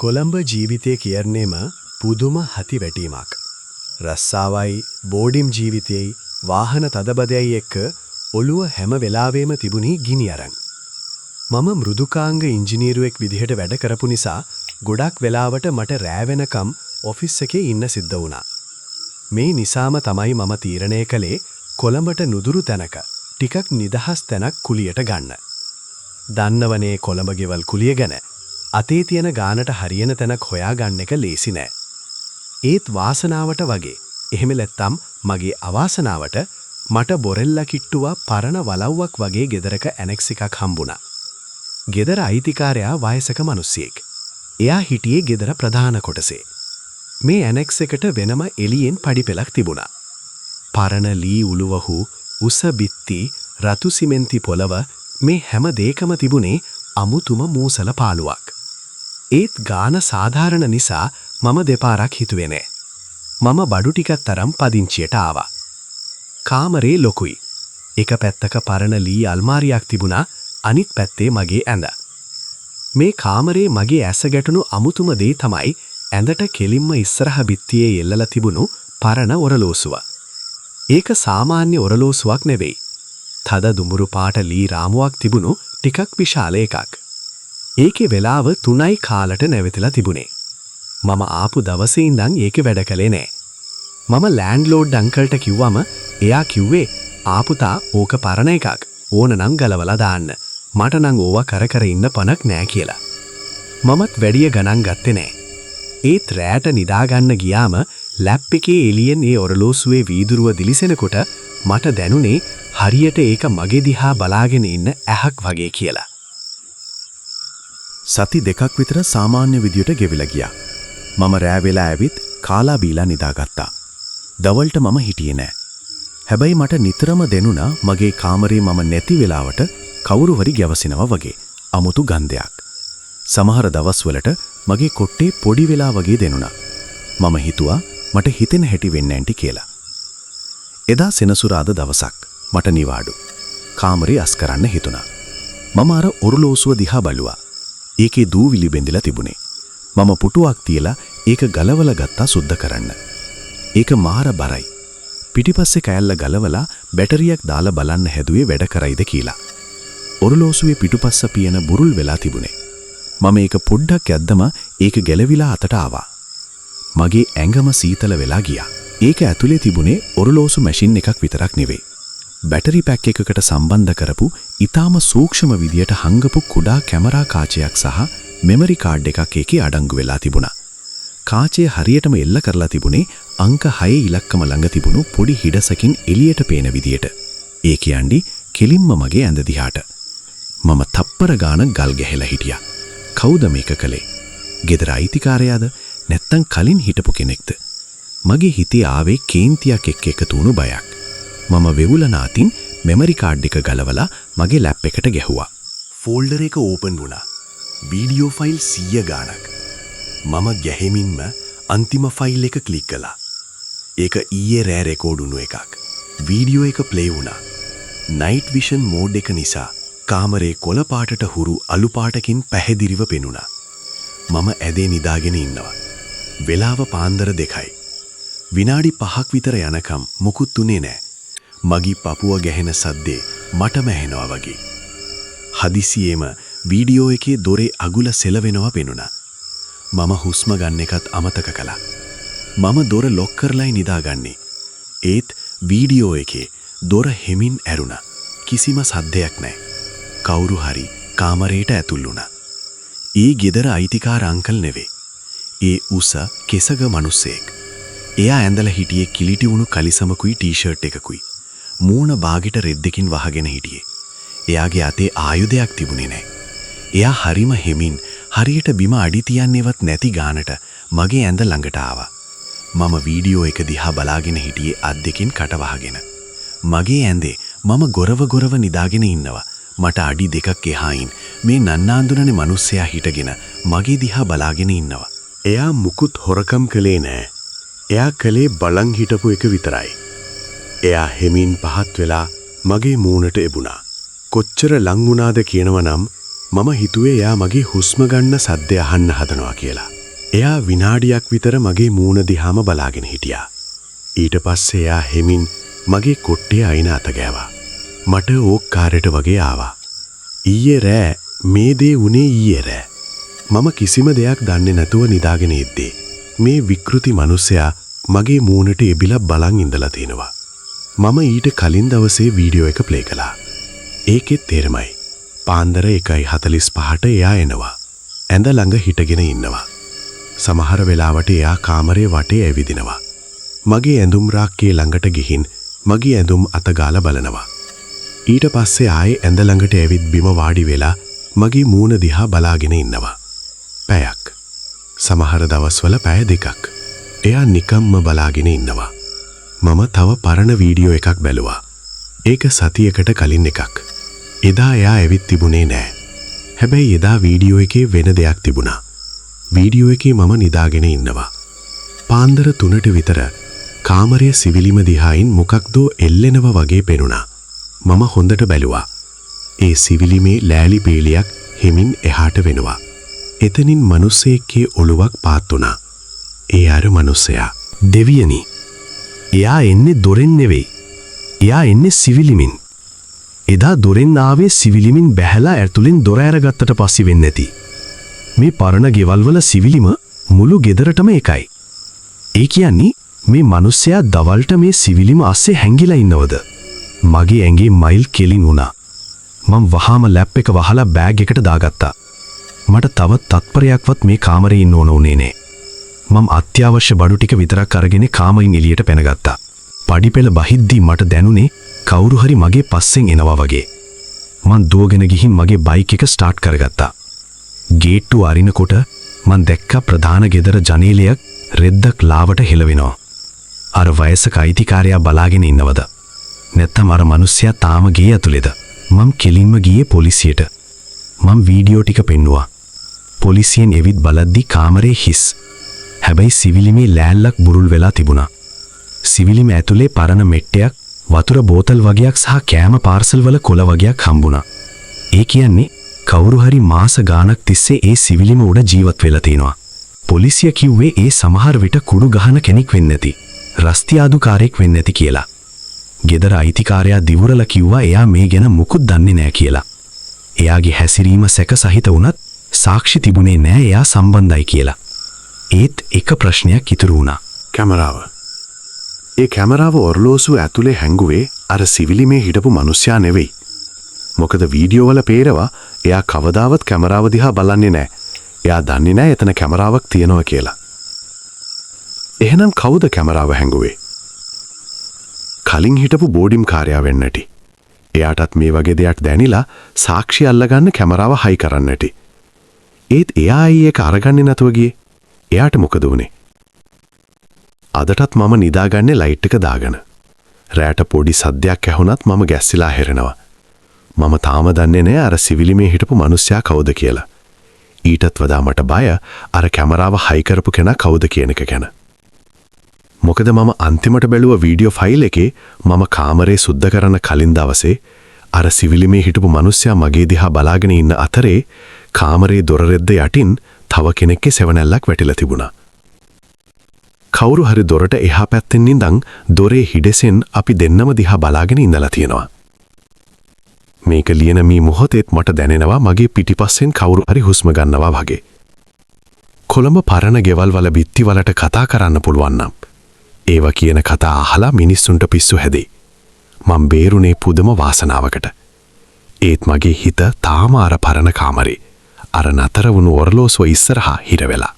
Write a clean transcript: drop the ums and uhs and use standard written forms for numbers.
කොළඹ ජීවිතය කියන්නේම පුදුම හති වැටීමක්. රස්සාවයි බෝඩිම් ජීවිතයයි වාහන තදබදයයි එක්ක ඔළුව හැම වෙලාවෙම තිබුණී ගිනි අරන්. මම මෘදුකාංග ඉංජිනේරුවෙක් විදිහට වැඩ කරපු නිසා ගොඩක් වෙලාවට මට රෑ වෙනකම් ඔෆිස් එකේ ඉන්න සිද්ධ වුණා. මේ නිසාම තමයි මම තීරණය කළේ කොළඹට නුදුරු තැනක ටිකක් නිදහස් තැනක් කුලියට ගන්න. දන්නවනේ කොළඹ ගෙවල් කුලිය ගැන. අතේ තියෙන ගානට හරියන තැනක් හොයාගන්න එක ලේසි නෑ. ඒත් වාසනාවට වගේ එහෙම නැත්තම් මගේ අවාසනාවට මට බොරෙල්ලා කිට්ටුවා පරණ වලව්වක් වගේ ගෙදරක ඇනෙක්ස් එකක් හම්බුණා. ගෙදර අයිතිකාරයා වයසක මිනිස්සෙක්. එයා හිටියේ ගෙදර ප්‍රධාන කොටසේ. මේ ඇනෙක්ස් එකට වෙනම එළියෙන් පඩිපෙළක් තිබුණා. පරණ ලී උළුවහු, උස බිත්ති, රතු සිමෙන්ති පොළව මේ හැම දෙයකම තිබුණේ අමුතුම මූසල පාළුවක්. ඒත් ගාන සාධාරණ නිසා මම දෙපාරක් හිතුවේ නෑ. මම බඩු ටිකක් තරම් පදිංචියට ආවා. කාමරේ ලොකුයි. එක පැත්තක පරණ ලී අල්මාරියක් තිබුණා, අනිත් පැත්තේ මගේ ඇඳ. මේ කාමරේ මගේ ඇස ගැටුණු අමුතුම දේ තමයි ඇඳට කෙලින්ම ඉස්සරහ බිත්තියේ එල්ලලා තිබුණු පරණ ඔරලෝසුව. ඒක සාමාන්‍ය ඔරලෝසුවක් නෙවෙයි. තද දුඹුරු පාට ලී රාමුවක් තිබුණු ටිකක් විශාල එකක්. ඒකේ වෙලාව 3යි කාලට නැවතිලා තිබුණේ. මම ආපු දවසේ ඉඳන් ඒකේ වැඩ කළේ නෑ. මම ලෑන්ඩ්ලෝඩ් අංකල්ට කිව්වම එයා කිව්වේ ආපුතා ඕක පරණ එකක්. ඕන නම් ගලවලා දාන්න. මට නම් ඕවා කර ඉන්න පණක් නෑ කියලා. මමත් වැඩිය ගණන් ගත්තේ නෑ. ඒත් රෑට නිදාගන්න ගියාම ලැප් එකේ එළියෙන් ඒ ඔරලෝසුවේ වීදුරුව දිලිසෙනකොට මට දැනුනේ හරියට ඒක මගේ දිහා බලාගෙන ඉන්න ඇහක් වගේ කියලා. සති දෙකක් විතර සාමාන්‍ය විදියට ගෙවිලා ගියා. මම රෑ වෙලා ඇවිත් කාලා බීලා නිදාගත්තා. දවල්ට මම හිටියේ නෑ. හැබැයි මට නිතරම දැනුණා මගේ කාමරේ මම නැති වෙලාවට කවුරු හරි ගැවසෙනවා වගේ අමුතු ගන්ධයක්. සමහර දවස්වලට මගේ කොට්ටේ පොඩි වෙලා වගේ දැනුණා. මම හිතුවා මට හිතෙන හැටි වෙන්න ඇන්ටි කියලා. එදා සෙනසුරාදා දවසක් මට නිවාඩු. කාමරේ අස් කරන්න හිතුණා. මම අර ඔරලෝසුව දිහා බැලුවා. ඒකේ දූවිලි බෙන්දිලා තිබුණේ. මම පුටුවක් තියලා ඒක ගලවලා ගත්තා සුද්ධ කරන්න. ඒක මාර බරයි. පිටිපස්සේ කෑල්ල ගලවලා බැටරියක් දාලා බලන්න හැදුවේ වැඩ කරයිද කියලා. ඔරලෝසුවේ පිටුපස්ස පියන බුරුල් වෙලා තිබුණේ. මම ඒක පොඩ්ඩක් යද්දම ඒක ගැලවිලා අතට ආවා. මගේ ඇඟම සීතල වෙලා ගියා. ඒක ඇතුලේ තිබුණේ ඔරලෝසු මැෂින් එකක් විතරක් නෙවෙයි. බැටරි පැක් එකකට සම්බන්ධ කරපු ඊටාම සූක්ෂම විදියට හංගපු කුඩා කැමරා කාචයක් සහ මෙමරි කාඩ් එකක් ඒකේ අඩංගු වෙලා තිබුණා. කාචය හරියටම එල්ල කරලා තිබුණේ අංක 6 ඉලක්කම ළඟ තිබුණු පොඩි හිඩසකින් එළියට පේන විදියට. ඒ කියන්නේ කෙලින්ම මගේ ඇඳ දිහාට. මම තප්පර ගාන ගල් ගැහෙලා හිටියා. කවුද මේක කළේ? ගෙදර අයිතිකාරයාද නැත්තම් කලින් හිටපු කෙනෙක්ද? මගේ හිතේ ආවේ කේන්තියක් එක්ක එකතු වුණු බයක්. මම වෙවුලනාතින් මෙමරි කාඩ් එක ගලවලා මගේ ලැප් එකට ගැහුවා. ෆෝල්ඩර් එක ඕපන් වුණා. වීඩියෝ ෆයිල් 100 ගාණක්. මම ගැහෙමින්ම අන්තිම ෆයිල් එක ක්ලික් කළා. ඒක ඊයේ රෑ රෙකෝඩ් වුණු එකක්. වීඩියෝ එක ප්ලේ වුණා. නයිට් විෂන් මෝඩ් එක නිසා කාමරේ කොළ පාටට හුරු අලු පාටකින් පැහැදිලිව පෙනුණා. මම ඇදේ නිදාගෙන ඉන්නවා. වෙලාව පාන්දර 2යි. විනාඩි 5ක් විතර යනකම් මුකුත් උනේ නෑ. මගේ පපුව ගැහෙන සද්දේ මටම ඇහෙනවා වගේ. හදිසියෙම වීඩියෝ එකේ දොරේ අගුල සෙලවෙනවා පෙනුණා. මම හුස්ම ගන්න එකත් අමතක කළා. මම දොර ලොක් කරලායි නිදාගන්නේ. ඒත් වීඩියෝ එකේ දොර හෙමින් ඇරුණා. කිසිම සද්දයක් නැහැ. කවුරු හරි කාමරේට ඇතුල් වුණා. ඒ ගෙදර අයිතිකාර අංකල් නෙවෙයි. ඒ උස කෙසග මිනිස්සෙක්. එයා ඇඳලා හිටියේ කිලිටි වුණු කලිසමකුයි ටී-ෂර්ට් එකකුයි. මූණ බාගෙට රෙද්දකින් වහගෙන හිටියේ. එයාගේ අතේ ආයුධයක් තිබුණේ නැහැ. එයා හරිම හෙමින් හරියට බිම අඩි තියන්නේවත් නැති ගානට මගේ ඇඳ ළඟට ආවා. මම වීඩියෝ එක දිහා බලාගෙන හිටියේ අත් දෙකෙන් කට වහගෙන. මගේ ඇඳේ මම ගොරව නිදාගෙන ඉන්නවා. මට අඩි 2ක් එහායින් මේ නන්නාඳුනනේ මිනිස්සයා හිටගෙන මගේ දිහා බලාගෙන ඉන්නවා. එයා මුකුත් හොරකම් කළේ නැහැ. එයා කලේ බලන් හිටපු එක විතරයි. එයා හෙමින් පහත් වෙලා මගේ මූණට එබුණා. කොච්චර ලං වුණාද කියනවනම් මම හිතුවේ එයා මගේ හුස්ම ගන්න සද්දය අහන්න හදනවා කියලා. එයා විනාඩියක් විතර මගේ මූණ දිහාම බලාගෙන හිටියා. ඊට පස්සේ එයා හෙමින් මගේ කොට්ටේ අයින අත ගෑවා. මට ඕක්කාරයට වගේ ආවා. ඊයේ රෑ මේ දේ වුණේ ඊයේ රෑ. මම කිසිම දෙයක් දන්නේ නැතුව නිදාගෙන ඉද්දී මේ විකෘති මිනිසයා මගේ මූණට එබිලා බලන් ඉඳලා තිනවා. මම ඊට කලින් දවසේ වීඩියෝ එක ප්ලේ කළා. ඒකෙත් තේරමයි. පාන්දර 1:45ට එයා එනවා. ඇඳ ළඟ හිටගෙන ඉන්නවා. සමහර වෙලාවට එයා කාමරේ වටේ ඇවිදිනවා. මගේ ඇඳුම් රාක්කේ ළඟට ගිහින් මගේ ඇඳුම් අතගාලා බලනවා. ඊට පස්සේ ආයේ ඇඳ ළඟට ඇවිත් බිම වාඩි වෙලා මගේ මූණ දිහා බලාගෙන ඉන්නවා. පැයක්. සමහර දවස්වල පැය 2ක්. එයා නිකම්ම බලාගෙන ඉන්නවා. මම තව පරණ වීඩියෝ එකක් බැලුවා. ඒක සතියකට කලින් එකක්. එදා එයා ඇවිත් තිබුණේ නෑ. හැබැයි එදා වීඩියෝ එකේ වෙන දෙයක් තිබුණා. වීඩියෝ එකේ මම නිදාගෙන ඉන්නවා. පාන්දර 3ට විතර කාමරයේ සිවිලිම දිහායින් මොකක්දෝ එල්ලෙනවා වගේ පෙනුණා. මම හොඳට බැලුවා. ඒ සිවිලිමේ ලෑලි පීලියක් හිමින් එහාට වෙනවා. එතනින් මිනිස්සෙක්ගේ ඔළුවක් පාත් වුණා. ඒ අර මිනිසයා දෙවියනි. එයා එන්නේ දොරෙන් නෙවෙයි. එයා එන්නේ සිවිලිමින්. එදා දොරෙන් ආවේ සිවිලිමින් බැහැලා ඇතුලෙන් දොර ඇරගත්තට පස්සේ වෙන්නේ නැති. මේ පරණ ගෙවල් වල සිවිලිම මුළු ගෙදරටම එකයි. ඒ කියන්නේ මේ මිනිස්සයා දවල්ට මේ සිවිලිම අස්සේ හැංගිලා ඉන්නවද? මගේ ඇඟේ මයිල් කෙලින් වුණා. මම වහාම ලැප් එක වහලා බෑග් එකට දාගත්තා. මට තව තත්පරයක්වත් මේ කාමරේ ඉන්න ඕන උනේ නෑ. මම අත්‍යවශ්‍ය බඩු ටික විතරක් අරගෙන කාමරින් එළියට පැනගත්තා. පඩිපෙළ බහිද්දී මට දැනුනේ කවුරු හරි මගේ පස්සෙන් එනවා වගේ. මං දුවගෙන ගිහින් මගේ බයික් එක ස්ටාර්ට් කරගත්තා. ගේට්ටුව අරිනකොට මං දැක්කා ප්‍රධාන ගෙදර ජනේලයක් රෙද්දක් ලාවට හෙලවෙනවා. අර වයසක අයිතිකාරයා බලාගෙන ඉන්නවද? නැත්නම් අර මිනිස්සයා තාම ගේ ඇතුලේද? මම කෙලින්ම ගියේ පොලිසියට. මම වීඩියෝ ටික පෙන්නුවා. පොලිසියෙන් එවිත් බලද්දි කාමරේ හිස්. හැබැයි සිවිලිමේ ලෑල්ලක් බුරුල් වෙලා තිබුණා. සිවිලිම ඇතුලේ පරණ මෙට්ටයක්, වතුර බෝතල් වගේක් සහ කෑම පාර්සල් වල කොළ වගේක් හම්බුණා. ඒ කියන්නේ කවුරු හරි මාස ගාණක් තිස්සේ ඒ සිවිලිම උඩ ජීවත් වෙලා තිනවා. පොලිසිය කිව්වේ ඒ සමහර විට කුඩු ගහන කෙනෙක් වෙන්නේ නැති, රස්තියාදුකාරයෙක් වෙන්නේ නැති කියලා. ගෙදර අයිතිකාරයා දිවුරලා කිව්වා එයා මේ ගැන මුකුත් දන්නේ නැහැ කියලා. එයාගේ හැසිරීම සැක සහිත වුණත් සාක්ෂි තිබුණේ නැහැ එයා සම්බන්ධයි කියලා. ඒත් එක ප්‍රශ්නයක් ඉතුරු වුණා. කැමරාව. ඒ කැමරාව ඔර්ලෝසුව ඇතුලේ හැංගුවේ අර සිවිලිමේ හිටපු මිනිස්සයා නෙවෙයි. මොකද වීඩියෝ වල පේනවා එයා කවදාවත් කැමරාව දිහා බලන්නේ නැහැ. එයා දන්නේ නැහැ එතන කැමරාවක් තියෙනවා කියලා. එහෙනම් කවුද කැමරාව හැංගුවේ? කලින් හිටපු බෝඩිම් කාර්යයා වෙන්නටි. එයාටත් මේ වගේ දෙයක් දැනිලා සාක්ෂි අල්ලගන්න කැමරාව හයි කරන්නටි. ඒත් එයා ඒක අරගන්නේ නැතුව ගියේ. එයාට මොකද වුනේ? අදටත් මම නිදාගන්නේ ලයිට් එක දාගෙන. රැට පොඩි සද්දයක් ඇහුණත් මම ගැස්සිලා හැරෙනවා. මම තාම දන්නේ නැහැ අර සිවිලිමේ හිටපු මිනිස්සයා කවුද කියලා. ඊටත් වඩා මට බය අර කැමරාව හයි කරපු කෙනා කවුද කියන එක ගැන. මොකද මම අන්තිමට බැලුව වීඩියෝ ෆයිල් එකේ මම කාමරේ සුද්ධ කරන්න කලින් දවසේ අර සිවිලිමේ හිටපු මිනිස්සයා මගේ දිහා බලාගෙන ඉන්න අතරේ කාමරේ දොර රෙද්ද යටින් තව කෙනෙක්ගේ සෙවණැල්ලක් වැටිලා තිබුණා. කවුරු හරි දොරට එහා පැත්තෙන් ඉඳන් දොරේ හිඩෙසෙන් අපි දෙන්නම දිහා බලාගෙන ඉඳලා තියෙනවා. මේක ලියන මේ මොහොතේත් මට දැනෙනවා මගේ පිටිපස්සෙන් කවුරු හරි හුස්ම ගන්නවා වගේ. කොළඹ පරණ ගෙවල් වල බිත්ති වලට කතා කරන්න පුළුවන් නම් ඒවා කියන කතා අහලා මිනිස්සුන්ට පිස්සු හැදේ. මම බේරුනේ පුදුම වාසනාවකට. ඒත් මගේ හිත තාම අර පරණ කාමරේ අර නතර වුණු ඔරලෝසුව ඉස්සරහා හිර වෙලා.